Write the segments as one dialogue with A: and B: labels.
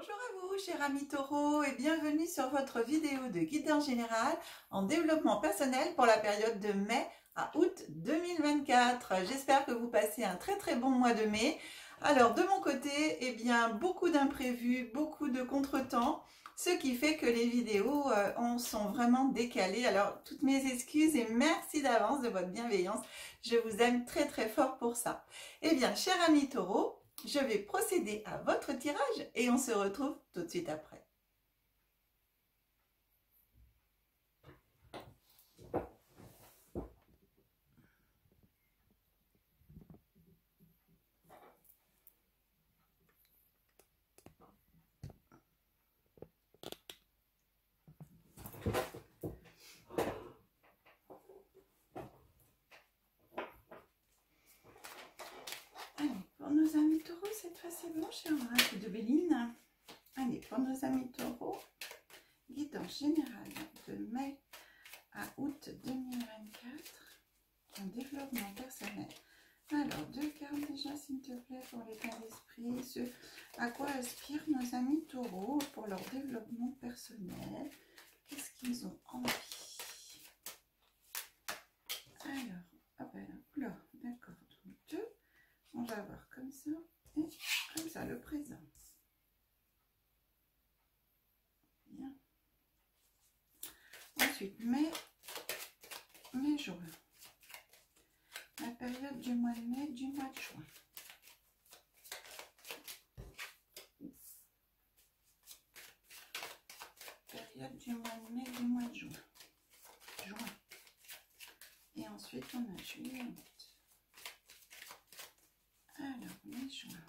A: Bonjour à vous, chers amis taureaux, et bienvenue sur votre vidéo de guidance générale en développement personnel pour la période de mai à août 2024. J'espère que vous passez un très bon mois de mai. Alors, de mon côté, eh bien, beaucoup d'imprévus, beaucoup de contretemps, ce qui fait que les vidéos sont vraiment décalées. Alors, toutes mes excuses et merci d'avance de votre bienveillance. Je vous aime très fort pour ça. Eh bien, chers amis taureaux, je vais procéder à votre tirage et on se retrouve tout de suite après. Allez, pour nos amis taureaux, cette fois c'est bon, j'ai un drapeau de Béline. Allez, pour nos amis taureaux, guidance générale de mai à août 2024 en développement personnel. Alors, deux cartes déjà, s'il te plaît, pour l'état d'esprit, ce à quoi aspirent nos amis taureaux pour leur développement personnel. Qu'est-ce qu'ils ont envie? Alors, ah ben là, d'accord, donc deux. On va voir comme ça et comme ça, le présent. Bien. Ensuite, mai, juin. La période du mois de mai, du mois de juin. Période du mois de mai, du mois de juin. Et ensuite, on a juillet, août. Alors, mai, juin.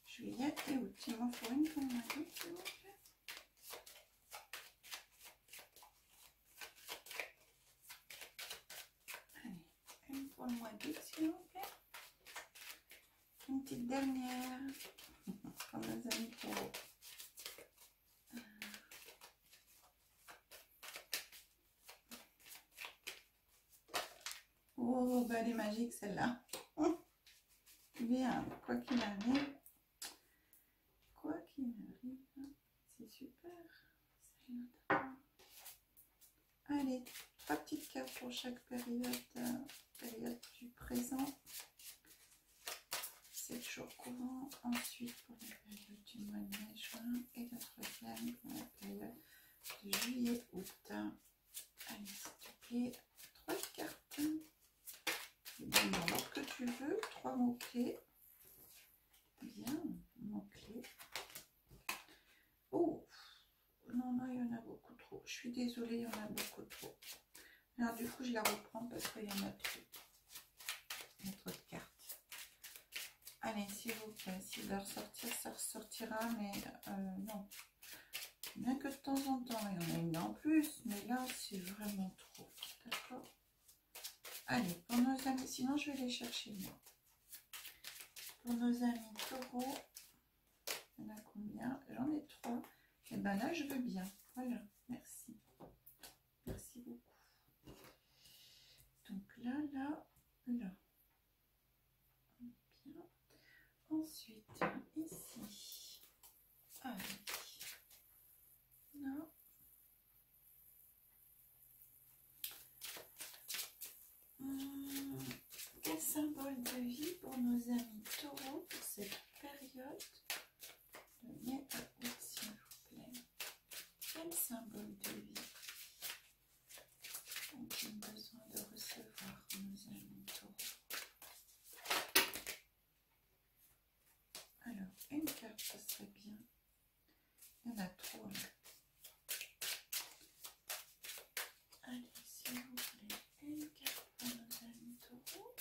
A: Juillet et août. Il m'en faut une pour le mois d'août, s'il vous plaît. Allez, une pour le mois d'août, s'il vous plaît. Une petite dernière pour nos amis taureaux. Oh, bah elle est magique celle-là. Bien, quoi qu'il arrive, c'est super. Allez, trois petites cartes pour chaque période du présent. 7 jours courants, ensuite pour la période du mois de mai, juin, et la troisième pour la période de juillet, août. Allez, s'il te plaît, 3 cartes. Dans l'ordre que tu veux, 3 mots-clés. Bien, mots-clés. Oh, non, il y en a beaucoup trop. Je suis désolée, il y en a beaucoup trop. Alors du coup, je la reprends parce qu'il y en a trop. Il y a trop de cartes. Allez, s'il vous plaît, s'il doit ressortir, ça ressortira, mais non. Bien que de temps en temps, il y en a une en plus, mais là, c'est vraiment trop. D'accord? Allez, pour nos amis, sinon je vais les chercher moi. Pour nos amis taureaux, il y en a combien? J'en ai 3. Et bien là, je veux bien. Voilà, merci. Merci beaucoup. Donc là. Bien. Ensuite, ici. Allez. Là. Quel symbole de vie pour nos amis taureaux pour cette période de mai à août, s'il vous plaît? Quel symbole de vie ont-ils besoin de recevoir nos amis taureaux? Alors, une carte, ça serait bien. Il y en a trop là. Allez, s'il vous plaît, une carte pour nos amis taureaux.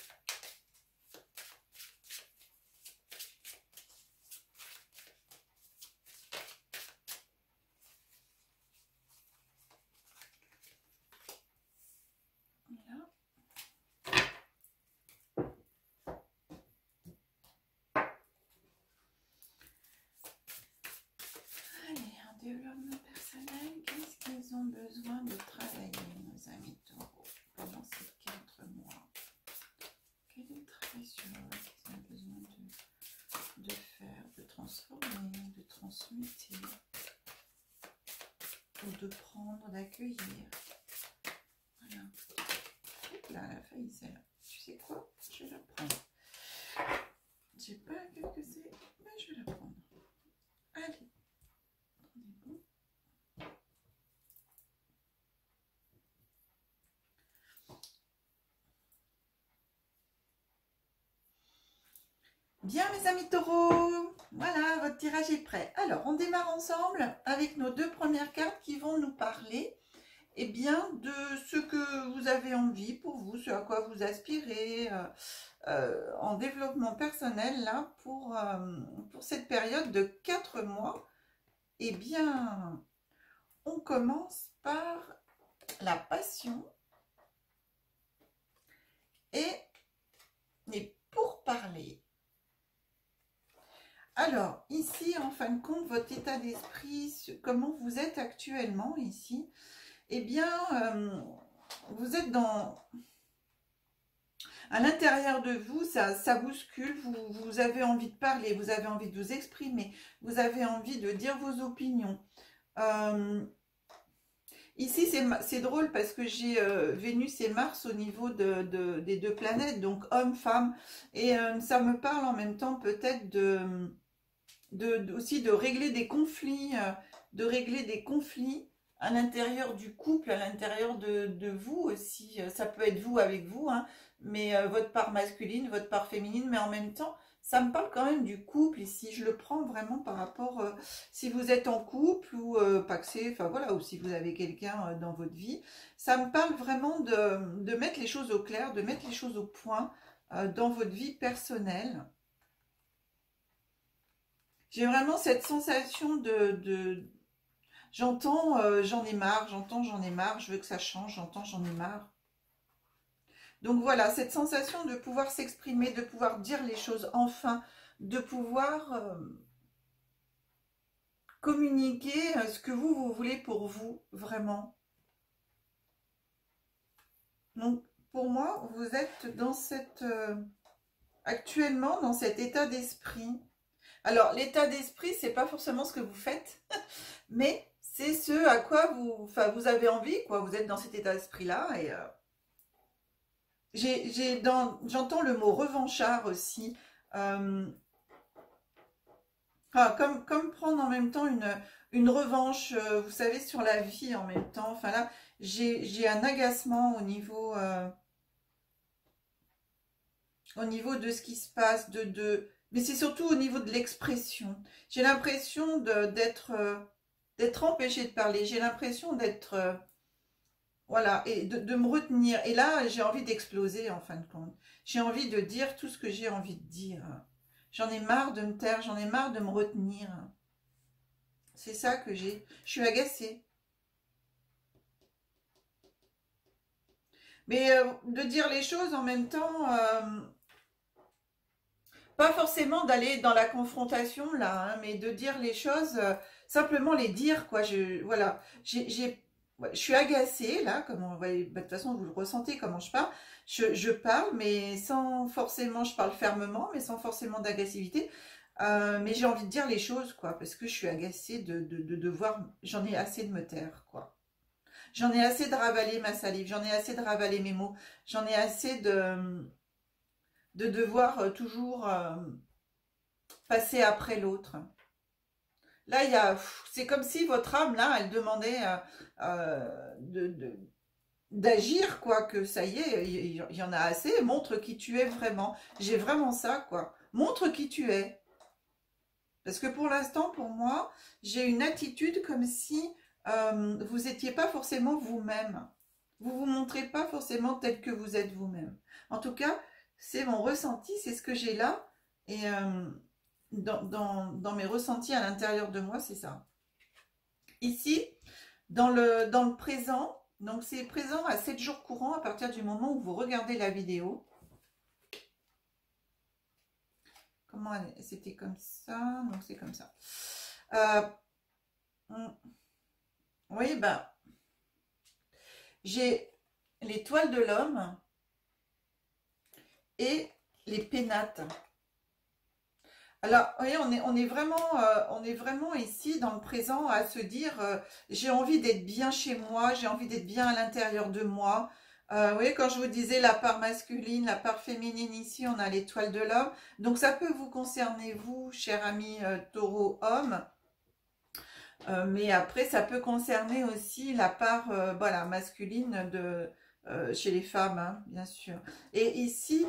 A: de prendre, d'accueillir. Voilà. Hop là, la feuille, c'est là. Tu sais quoi? Je vais la prendre. Je sais pas laquelle que c'est, mais je vais la prendre. Allez. Bien mes amis taureaux, voilà, votre tirage est prêt. Alors, on démarre ensemble avec nos deux premières cartes qui vont nous parler bien, de ce que vous avez envie pour vous, ce à quoi vous aspirez en développement personnel là, pour cette période de 4 mois. Bien, on commence par la passion et pour parler. Alors, ici, en fin de compte, votre état d'esprit, comment vous êtes actuellement ici, bien, vous êtes à l'intérieur de vous, ça bouscule, vous avez envie de parler, vous avez envie de vous exprimer, vous avez envie de dire vos opinions. Ici, c'est drôle parce que j'ai Vénus et Mars au niveau des deux planètes, donc homme, femme, et ça me parle en même temps peut-être aussi de régler des conflits, à l'intérieur du couple, à l'intérieur de vous aussi. Ça peut être vous avec vous, hein, mais votre part masculine, votre part féminine, mais en même temps, ça me parle quand même du couple ici. Je le prends vraiment par rapport, si vous êtes en couple ou paxé, enfin voilà, ou si vous avez quelqu'un dans votre vie. Ça me parle vraiment de mettre les choses au clair, de mettre les choses au point dans votre vie personnelle. J'ai vraiment cette sensation j'entends, j'en ai marre, j'en ai marre, je veux que ça change, j'entends, j'en ai marre. Donc voilà, cette sensation de pouvoir s'exprimer, de pouvoir dire les choses enfin, de pouvoir communiquer ce que vous voulez pour vous, vraiment. Donc pour moi, vous êtes dans actuellement dans cet état d'esprit. Alors l'état d'esprit, c'est pas forcément ce que vous faites, mais c'est ce à quoi vous avez envie, quoi. Vous êtes dans cet état d'esprit-là. Et j'entends le mot revanchard aussi. Comme prendre en même temps une revanche, vous savez, sur la vie en même temps. Enfin là, j'ai un agacement au niveau de ce qui se passe, mais c'est surtout au niveau de l'expression. J'ai l'impression d'être empêchée de parler. J'ai l'impression d'être... voilà, et de me retenir. Et là, j'ai envie d'exploser, en fin de compte. J'ai envie de dire tout ce que j'ai envie de dire. J'en ai marre de me taire, j'en ai marre de me retenir. C'est ça que j'ai. Je suis agacée. Mais de dire les choses en même temps... pas forcément d'aller dans la confrontation, là, hein, mais de dire les choses, simplement les dire, quoi. Voilà, je suis agacée, là, comme on voit, de toute façon, vous le ressentez, comment je parle. Je parle, mais sans forcément, je parle fermement, mais sans forcément d'agressivité. Mais j'ai envie de dire les choses, quoi, parce que je suis agacée de devoir, j'en ai assez de me taire, quoi. J'en ai assez de ravaler ma salive, j'en ai assez de ravaler mes mots, j'en ai assez de devoir toujours passer après l'autre. Là, c'est comme si votre âme, là, elle demandait d'agir, quoi, que ça y est, il y en a assez, montre qui tu es vraiment. J'ai vraiment ça, quoi. Montre qui tu es. Parce que pour l'instant, pour moi, j'ai une attitude comme si vous n'étiez pas forcément vous-même. Vous ne vous montrez pas forcément tel que vous êtes vous-même. En tout cas, c'est mon ressenti, c'est ce que j'ai là. Et dans mes ressentis à l'intérieur de moi, c'est ça. Ici, dans le présent, donc c'est présent à 7 jours courants à partir du moment où vous regardez la vidéo. Comment c'était comme ça? Donc c'est comme ça. Oui, ben, j'ai l'étoile de l'homme et les pénates. Alors, oui, on est vraiment ici dans le présent à se dire, j'ai envie d'être bien chez moi, j'ai envie d'être bien à l'intérieur de moi. Vous voyez, quand je vous disais la part masculine, la part féminine, ici, on a l'étoile de l'homme. Donc, ça peut vous concerner, vous, cher ami taureau homme. Mais après, ça peut concerner aussi la part voilà, masculine chez les femmes, hein, bien sûr. Et ici,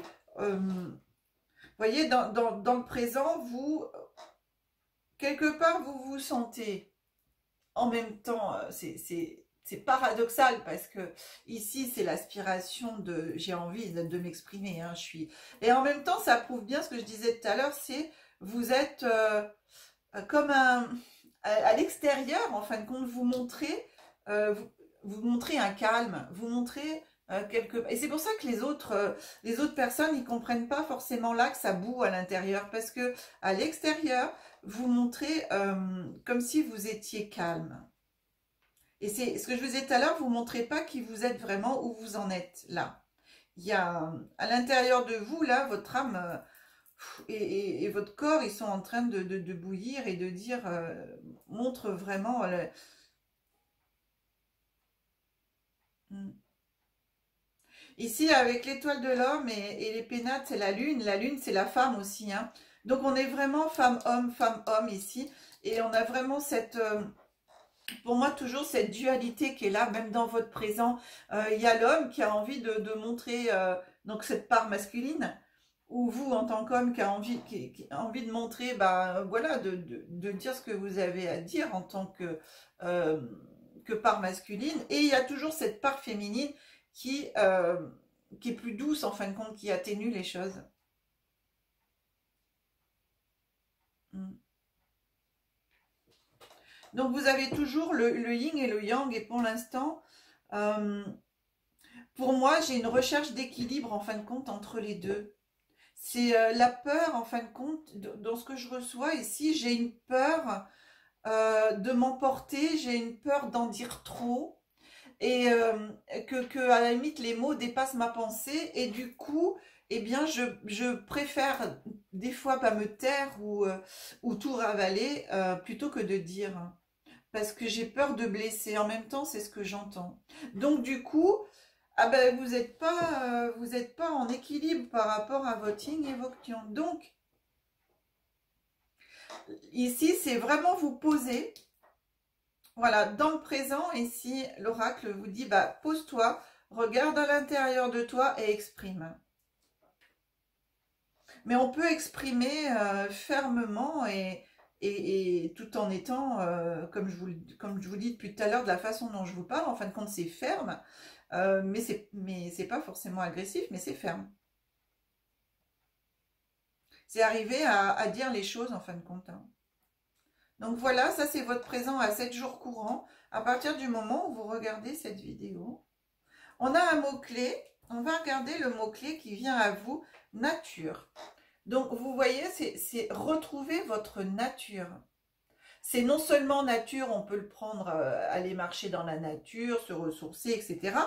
A: vous voyez, dans le présent, vous, quelque part, vous vous sentez en même temps, c'est paradoxal parce que ici, c'est l'aspiration de, j'ai envie de m'exprimer, hein, et en même temps, ça prouve bien ce que je disais tout à l'heure, c'est, vous êtes comme à l'extérieur, en fin de compte, vous montrez un calme, vous montrez et c'est pour ça que les autres personnes, ils comprennent pas forcément là que ça boue à l'intérieur, parce que à l'extérieur, vous montrez comme si vous étiez calme. Et c'est ce que je vous disais tout à l'heure, vous montrez pas qui vous êtes vraiment, où vous en êtes là. Il y a à l'intérieur de vous, là, votre âme et votre corps, ils sont en train de bouillir et de dire, montre vraiment Hmm. Ici, avec l'étoile de l'homme et les pénates, c'est la lune. La lune, c'est la femme aussi, hein. Donc, on est vraiment femme-homme ici. Et on a vraiment cette, pour moi, toujours cette dualité qui est là, même dans votre présent. Il y a l'homme qui a envie de montrer donc cette part masculine, ou vous, en tant qu'homme, qui a envie de montrer, bah, voilà, de dire ce que vous avez à dire en tant euh, que part masculine. Et il y a toujours cette part féminine qui, euh, qui est plus douce, en fin de compte, qui atténue les choses. Mm. Donc, vous avez toujours le yin et le yang, et pour l'instant, euh, pour moi, j'ai une recherche d'équilibre, en fin de compte, entre les deux. C'est la peur, en fin de compte, dans ce que je reçois ici, j'ai une peur de m'emporter, j'ai une peur d'en dire trop, et que à la limite, les mots dépassent ma pensée, et du coup, eh bien, je préfère des fois pas me taire ou tout ravaler plutôt que de dire. Parce que j'ai peur de blesser. En même temps, c'est ce que j'entends. Donc, du coup, ah ben, vous êtes pas en équilibre par rapport à votre yin et votre yang. Donc, ici, c'est vraiment vous poser, voilà, dans le présent. Ici, l'oracle vous dit, bah, pose-toi, regarde à l'intérieur de toi et exprime. Mais on peut exprimer fermement et tout en étant, comme je vous dis depuis tout à l'heure, de la façon dont je vous parle, en fin de compte, c'est ferme, mais c'est pas forcément agressif, mais c'est ferme. C'est arriver à dire les choses en fin de compte, hein. Donc voilà, ça c'est votre présent à 7 jours courants. À partir du moment où vous regardez cette vidéo, on a un mot-clé. On va regarder le mot-clé qui vient à vous, nature. Donc vous voyez, c'est retrouver votre nature. C'est non seulement nature, on peut le prendre, aller marcher dans la nature, se ressourcer, etc.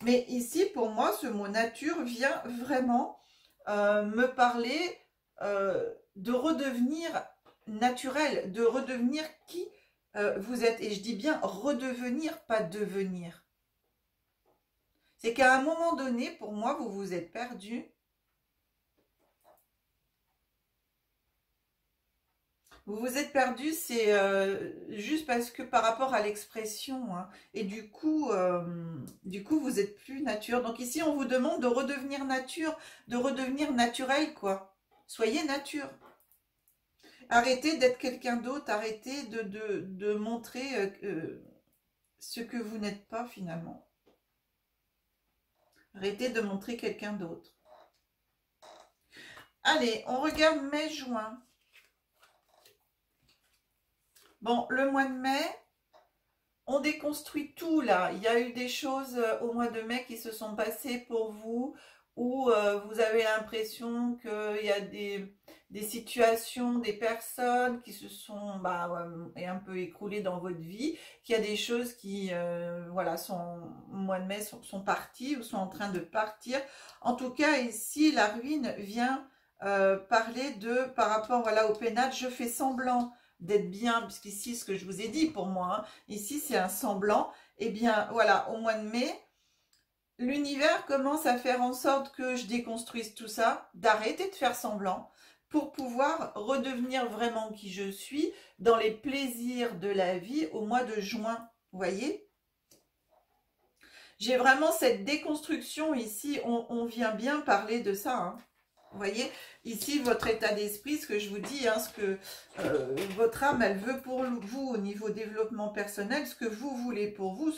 A: Mais ici, pour moi, ce mot nature vient vraiment me parler de redevenir naturel, de redevenir qui vous êtes. Et je dis bien redevenir, pas devenir. C'est qu'à un moment donné, pour moi, vous vous êtes perdu. Vous vous êtes perdu, c'est juste parce que par rapport à l'expression, hein, et du coup, vous êtes plus nature. Donc ici, on vous demande de redevenir nature, de redevenir naturel, quoi. Soyez nature. Arrêtez d'être quelqu'un d'autre, arrêtez de montrer ce que vous n'êtes pas finalement. Arrêtez de montrer quelqu'un d'autre. Allez, on regarde mai-juin. Bon, le mois de mai, on déconstruit tout là. Il y a eu des choses au mois de mai qui se sont passées pour vous, où vous avez l'impression qu'il y a des situations, des personnes qui se sont un peu écroulées dans votre vie, qu'il y a des choses qui, voilà, au mois de mai sont parties ou sont en train de partir. En tout cas, ici, la ruine vient parler de, par rapport voilà, au pénal, je fais semblant d'être bien, puisqu'ici, ce que je vous ai dit pour moi, hein, ici, c'est un semblant. Eh bien, voilà, au mois de mai, l'univers commence à faire en sorte que je déconstruise tout ça, d'arrêter de faire semblant, pour pouvoir redevenir vraiment qui je suis dans les plaisirs de la vie au mois de juin. Vous voyez ? J'ai vraiment cette déconstruction ici, on vient bien parler de ça, hein. Vous voyez, ici, votre état d'esprit, ce que je vous dis, hein, ce que votre âme, elle veut pour vous au niveau développement personnel, ce que vous voulez pour vous,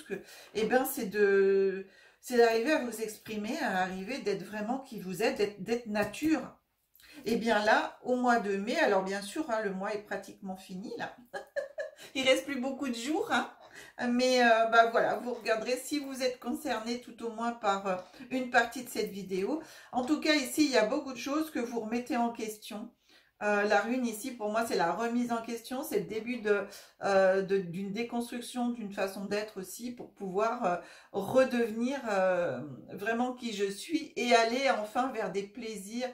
A: eh ben, c'est d'arriver à vous exprimer, à arriver d'être vraiment qui vous êtes, d'être nature. Et bien là, au mois de mai, alors bien sûr, hein, le mois est pratiquement fini, là. Il reste plus beaucoup de jours, hein. Mais bah voilà, vous regarderez si vous êtes concerné tout au moins par une partie de cette vidéo. En tout cas, ici, il y a beaucoup de choses que vous remettez en question. La rune ici, pour moi, c'est la remise en question. C'est le début d'une déconstruction, d'une façon d'être aussi, pour pouvoir redevenir vraiment qui je suis et aller enfin vers des plaisirs.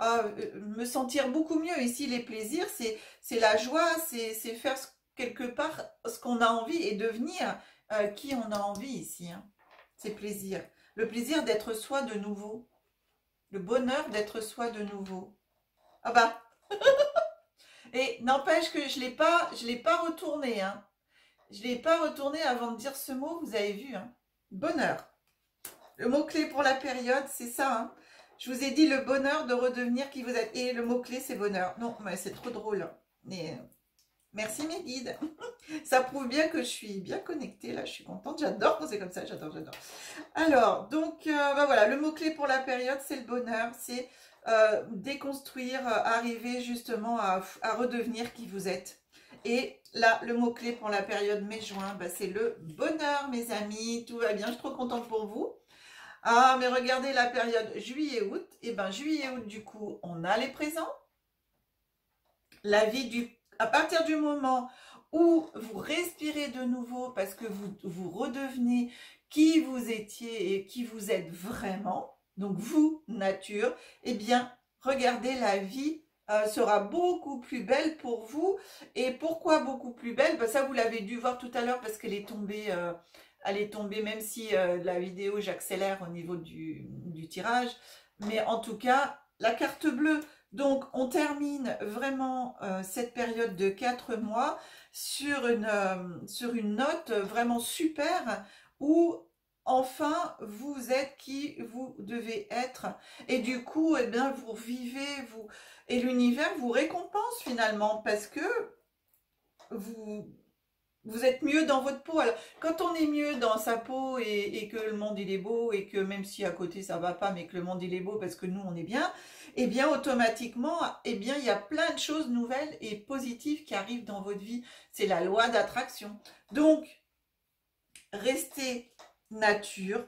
A: Me sentir beaucoup mieux. Ici, les plaisirs, c'est la joie, c'est faire quelque part ce qu'on a envie et devenir qui on a envie ici, hein. C'est plaisir. Le plaisir d'être soi de nouveau. Le bonheur d'être soi de nouveau. Ah bah et n'empêche que je l'ai pas retourné, hein. Je l'ai pas retourné avant de dire ce mot, vous avez vu, hein. Bonheur. Le mot-clé pour la période, c'est ça, hein. Je vous ai dit le bonheur de redevenir qui vous êtes. Et le mot-clé, c'est bonheur. Non, mais c'est trop drôle. Mais merci mes guides. Ça prouve bien que je suis bien connectée. Là, je suis contente. J'adore quand c'est comme ça. J'adore, j'adore. Alors, donc, bah voilà, le mot-clé pour la période, c'est le bonheur. C'est déconstruire, arriver justement à redevenir qui vous êtes. Et là, le mot-clé pour la période mai-juin, bah, c'est le bonheur, mes amis. Tout va bien. Je suis trop contente pour vous. Ah, mais regardez la période juillet-août. Et ben juillet-août, du coup, on a les présents. La vie à partir du moment où vous respirez de nouveau parce que vous redevenez qui vous étiez et qui vous êtes vraiment, donc vous, nature, eh bien, regardez, la vie sera beaucoup plus belle pour vous. Et pourquoi beaucoup plus belle? Ben, ça, vous l'avez dû voir tout à l'heure parce qu'elle est tombée... elle est tombée, même si la vidéo, j'accélère au niveau du tirage. Mais en tout cas, la carte bleue. Donc, on termine vraiment cette période de 4 mois sur une note vraiment super où, enfin, vous êtes qui vous devez être. Et du coup, eh bien, vous vivez, et l'univers vous récompense finalement parce que vous êtes mieux dans votre peau. Alors, quand on est mieux dans sa peau et que le monde il est beau et que même si à côté ça va pas, mais que le monde il est beau parce que nous on est bien, eh bien automatiquement, eh bien il y a plein de choses nouvelles et positives qui arrivent dans votre vie. C'est la loi d'attraction. Donc, restez nature.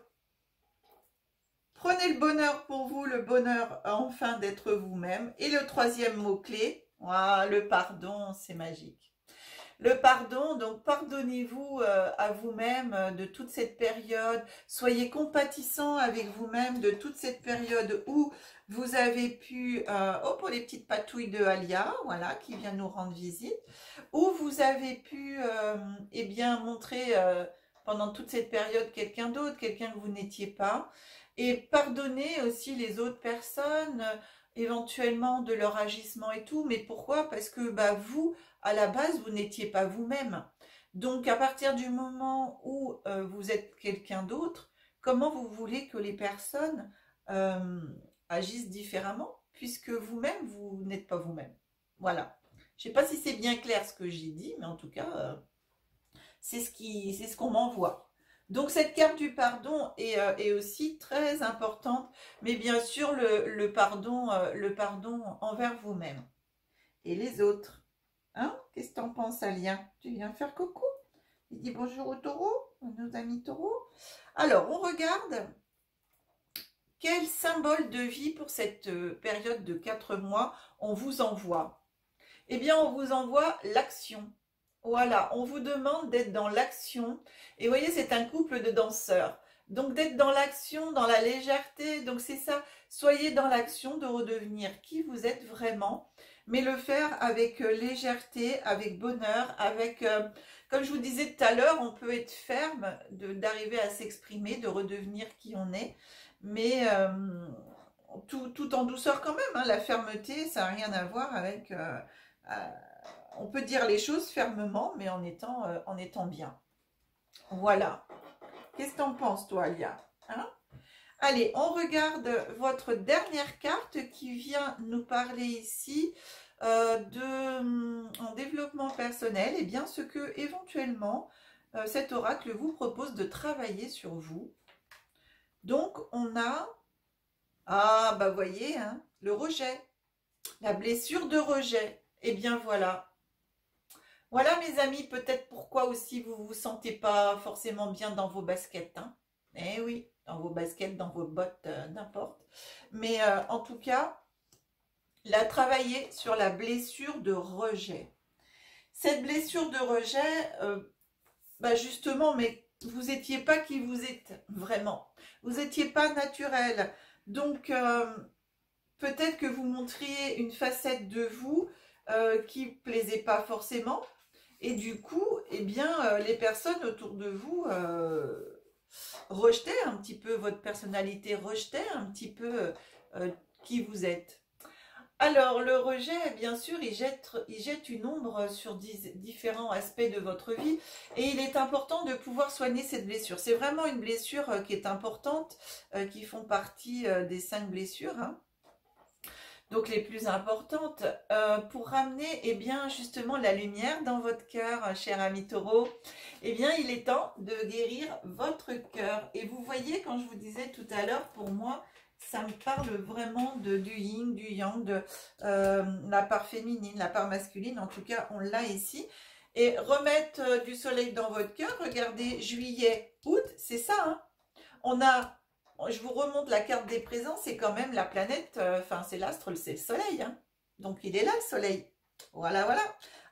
A: Prenez le bonheur pour vous, le bonheur enfin d'être vous-même. Et le troisième mot-clé, le pardon, c'est magique. Le pardon, donc pardonnez-vous à vous-même de toute cette période. Soyez compatissant avec vous-même de toute cette période où vous avez pu, pour les petites patouilles de Alia, voilà, qui vient nous rendre visite, où vous avez pu, eh bien, montrer pendant toute cette période quelqu'un d'autre, quelqu'un que vous n'étiez pas, et pardonner aussi les autres personnes, éventuellement de leur agissement et tout. Mais pourquoi? Parce que bah, vous, à la base, vous n'étiez pas vous-même. Donc, à partir du moment où vous êtes quelqu'un d'autre, comment vous voulez que les personnes agissent différemment, puisque vous-même, vous n'êtes pas vous-même. Voilà. Je ne sais pas si c'est bien clair ce que j'ai dit, mais en tout cas, c'est ce qu'on m'envoie. Donc, cette carte du pardon est aussi très importante, mais bien sûr, le pardon envers vous-même et les autres. Hein? Qu'est-ce que tu en penses, Alia? Tu viens faire coucou? Il dit bonjour aux taureaux, à nos amis taureaux. Alors, on regarde quel symbole de vie pour cette période de 4 mois on vous envoie. Eh bien, on vous envoie l'action. Voilà, on vous demande d'être dans l'action. Et vous voyez, c'est un couple de danseurs. Donc d'être dans l'action, dans la légèreté, donc c'est ça, soyez dans l'action de redevenir qui vous êtes vraiment, mais le faire avec légèreté, avec bonheur, avec, comme je vous disais tout à l'heure, on peut être ferme, d'arriver à s'exprimer, de redevenir qui on est, mais tout en douceur quand même, hein. La fermeté, ça n'a rien à voir avec, on peut dire les choses fermement, mais en étant bien. Voilà. Qu'est-ce que t'en penses, toi, Alia, hein? Allez, on regarde votre dernière carte qui vient nous parler ici en développement personnel. Et bien, ce que éventuellement cet oracle vous propose de travailler sur vous. Donc, on a, ah, bah voyez, hein, le rejet, la blessure de rejet. Et bien, voilà. Voilà, mes amis, peut-être pourquoi aussi vous ne vous sentez pas forcément bien dans vos baskets, hein. Eh oui, dans vos baskets, dans vos bottes, n'importe. Mais en tout cas, là, travailler sur la blessure de rejet. Cette blessure de rejet, bah justement, mais vous n'étiez pas qui vous êtes vraiment. Vous n'étiez pas naturel. Donc, peut-être que vous montriez une facette de vous qui ne plaisait pas forcément. Et du coup, eh bien, les personnes autour de vous rejetaient un petit peu votre personnalité, rejetaient un petit peu qui vous êtes. Alors, le rejet, bien sûr, il jette une ombre sur différents aspects de votre vie et il est important de pouvoir soigner cette blessure. C'est vraiment une blessure qui est importante, qui font partie des 5 blessures, hein. Donc les plus importantes, pour ramener eh bien, justement la lumière dans votre cœur, cher ami Taureau, eh bien il est temps de guérir votre cœur. Et vous voyez, quand je vous disais tout à l'heure, pour moi, ça me parle vraiment du yin, du yang, de la part féminine, la part masculine, en tout cas on l'a ici. Et remettre du soleil dans votre cœur, regardez, juillet, août, c'est ça, hein. On a... Je vous remonte la carte des présents, c'est quand même la planète, enfin c'est l'astre, c'est le soleil, hein. Donc il est là le soleil. Voilà, voilà.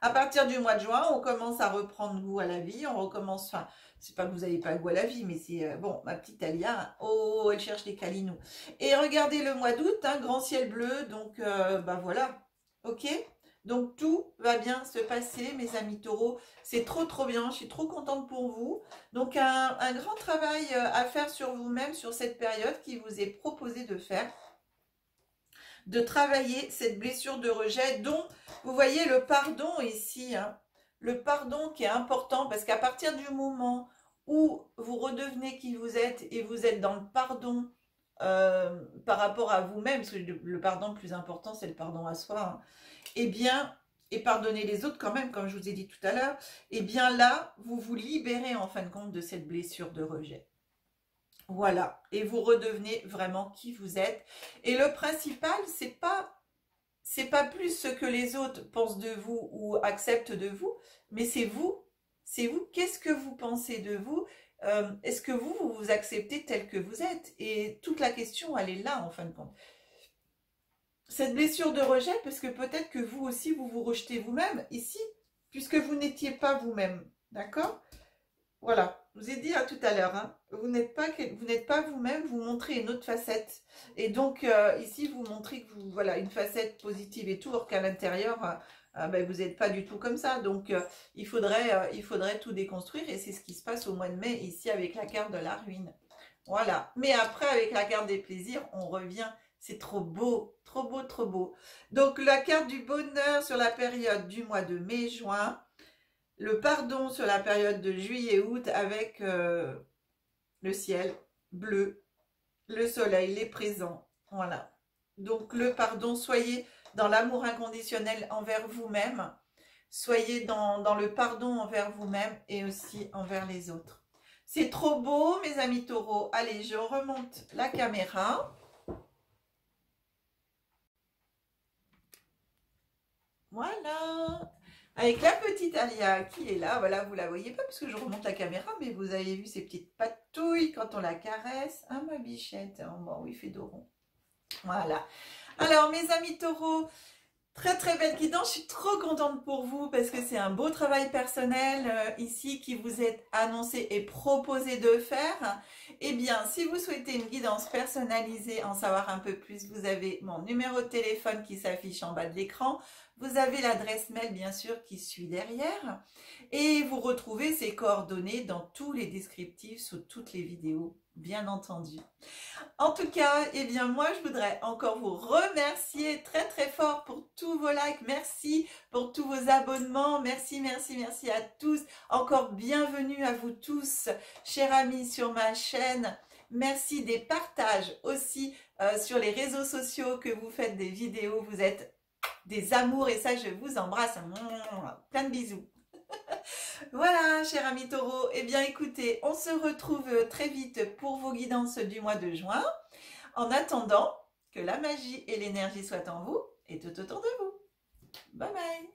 A: À partir du mois de juin, on commence à reprendre goût à la vie, on recommence, enfin, c'est pas que vous n'avez pas goût à la vie, mais c'est, bon, ma petite Alia, oh, elle cherche les câlinous. Et regardez le mois d'août, hein, grand ciel bleu, donc, bah voilà, ok. Donc tout va bien se passer, mes amis taureaux. C'est trop bien, je suis trop contente pour vous. Donc un grand travail à faire sur vous-même sur cette période qui vous est proposé de faire. De travailler cette blessure de rejet dont vous voyez le pardon ici. Hein, le pardon qui est important parce qu'à partir du moment où vous redevenez qui vous êtes et vous êtes dans le pardon par rapport à vous-même, parce que le pardon le plus important c'est le pardon à soi, hein, eh bien, et pardonner les autres quand même, comme je vous ai dit tout à l'heure, eh bien là, vous vous libérez en fin de compte de cette blessure de rejet. Voilà, et vous redevenez vraiment qui vous êtes. Et le principal, c'est pas plus ce que les autres pensent de vous ou acceptent de vous, mais c'est vous. C'est vous, qu'est-ce que vous pensez de vous? Est-ce que vous vous acceptez tel que vous êtes? Et toute la question, elle est là en fin de compte. Cette blessure de rejet, parce que peut-être que vous aussi, vous vous rejetez vous-même ici, puisque vous n'étiez pas vous-même, d'accord? Voilà, je vous ai dit tout à l'heure, hein, vous n'êtes pas vous-même, vous montrez une autre facette. Et donc, ici, vous montrez que vous, voilà, une facette positive et tout, alors qu'à l'intérieur, ben, vous n'êtes pas du tout comme ça. Donc, il faudrait tout déconstruire, et c'est ce qui se passe au mois de mai, ici, avec la carte de la ruine. Voilà, mais après, avec la carte des plaisirs, on revient. C'est trop beau, trop beau, trop beau. Donc, la carte du bonheur sur la période du mois de mai-juin. Le pardon sur la période de juillet-août avec le ciel bleu, le soleil, les présents. Voilà. Donc, le pardon, soyez dans l'amour inconditionnel envers vous-même. Soyez dans le pardon envers vous-même et aussi envers les autres. C'est trop beau, mes amis taureaux. Allez, je remonte la caméra. Voilà. Avec la petite Alia qui est là. Voilà, vous la voyez pas parce que je remonte la caméra, mais vous avez vu ses petites patouilles quand on la caresse. Ah, ma bichette. Oh, bon, oui, fait doron. Voilà. Alors, mes amis taureaux, Très très belle guidance, je suis trop contente pour vous parce que c'est un beau travail personnel ici qui vous est annoncé et proposé de faire. Eh bien, si vous souhaitez une guidance personnalisée, en savoir un peu plus, vous avez mon numéro de téléphone qui s'affiche en bas de l'écran. Vous avez l'adresse mail bien sûr qui suit derrière. Et vous retrouvez ces coordonnées dans tous les descriptifs sous toutes les vidéos, bien entendu. En tout cas, eh bien moi je voudrais encore vous remercier très très fort pour tous vos likes, merci pour tous vos abonnements, merci, merci, merci à tous, encore bienvenue à vous tous, chers amis sur ma chaîne, merci des partages aussi sur les réseaux sociaux que vous faites des vidéos, vous êtes des amours et ça je vous embrasse, plein de bisous. Voilà, cher ami taureau, eh bien écoutez, on se retrouve très vite pour vos guidances du mois de juin. En attendant, que la magie et l'énergie soient en vous et tout autour de vous. Bye bye.